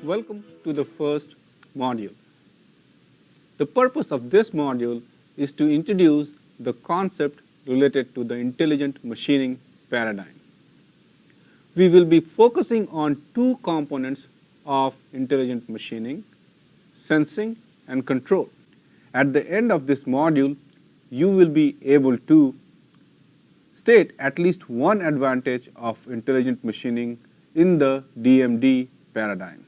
Welcome to the first module. The purpose of this module is to introduce the concept related to the intelligent machining paradigm. We will be focusing on two components of intelligent machining: sensing and control. At the end of this module, you will be able to state at least one advantage of intelligent machining in the DMD paradigm,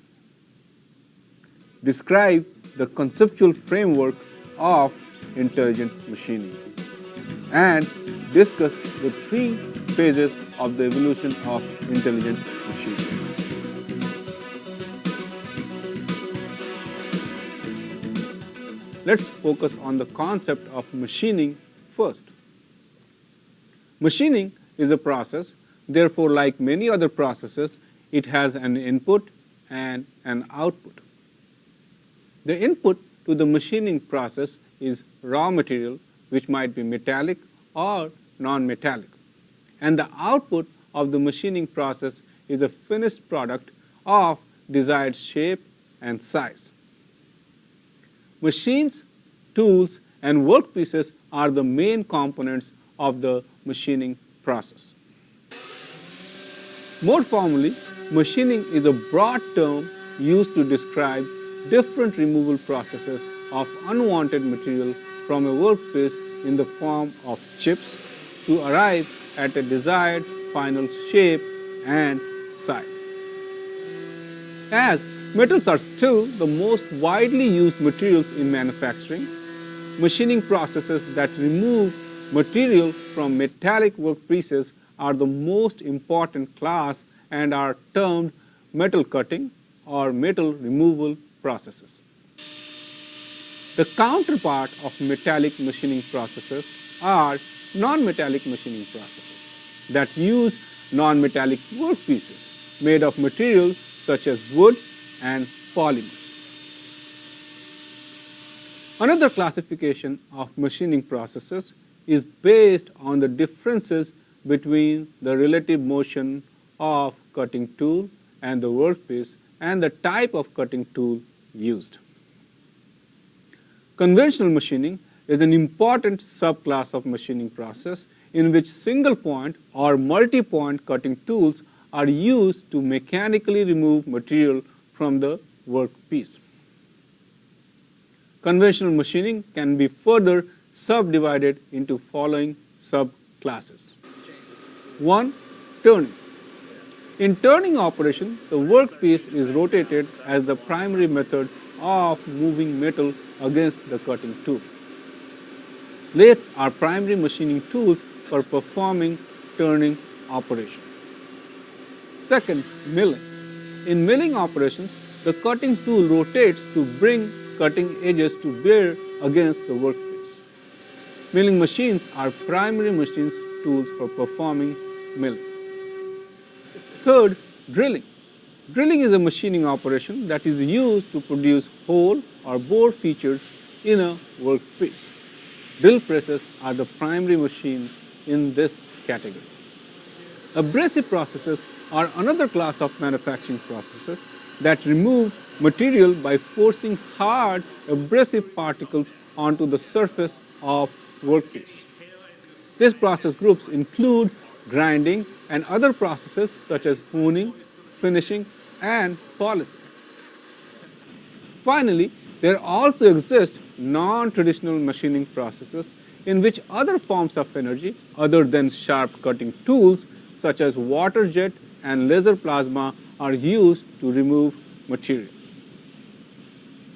describe the conceptual framework of intelligent machining, and discuss the three phases of the evolution of intelligent machining. Let's focus on the concept of machining first. Machining is a process, therefore, like many other processes, it has an input and an output. The input to the machining process is raw material, which might be metallic or non-metallic. And the output of the machining process is a finished product of desired shape and size. Machines, tools, and workpieces are the main components of the machining process. More formally, machining is a broad term used to describe different removal processes of unwanted material from a workpiece in the form of chips to arrive at a desired final shape and size. As metals are still the most widely used materials in manufacturing, machining processes that remove material from metallic workpieces are the most important class and are termed metal cutting or metal removal processes. The counterpart of metallic machining processes are non-metallic machining processes that use non-metallic workpieces made of materials such as wood and polymers. Another classification of machining processes is based on the differences between the relative motion of cutting tool and the workpiece and the type of cutting tool used. Conventional machining is an important subclass of machining process in which single point or multi-point cutting tools are used to mechanically remove material from the workpiece. Conventional machining can be further subdivided into following subclasses. 1. Turning. In turning operation, the workpiece is rotated as the primary method of moving metal against the cutting tool. Lathes are primary machining tools for performing turning operation. Second, milling. In milling operations, the cutting tool rotates to bring cutting edges to bear against the workpiece. Milling machines are primary machines tools for performing milling. Third, drilling. Drilling is a machining operation that is used to produce hole or bore features in a workpiece. Drill presses are the primary machine in this category. Abrasive processes are another class of manufacturing processes that remove material by forcing hard abrasive particles onto the surface of workpiece. These process groups include grinding and other processes such as honing, finishing, and polishing. Finally, there also exist non-traditional machining processes in which other forms of energy other than sharp cutting tools such as water jet and laser plasma are used to remove material.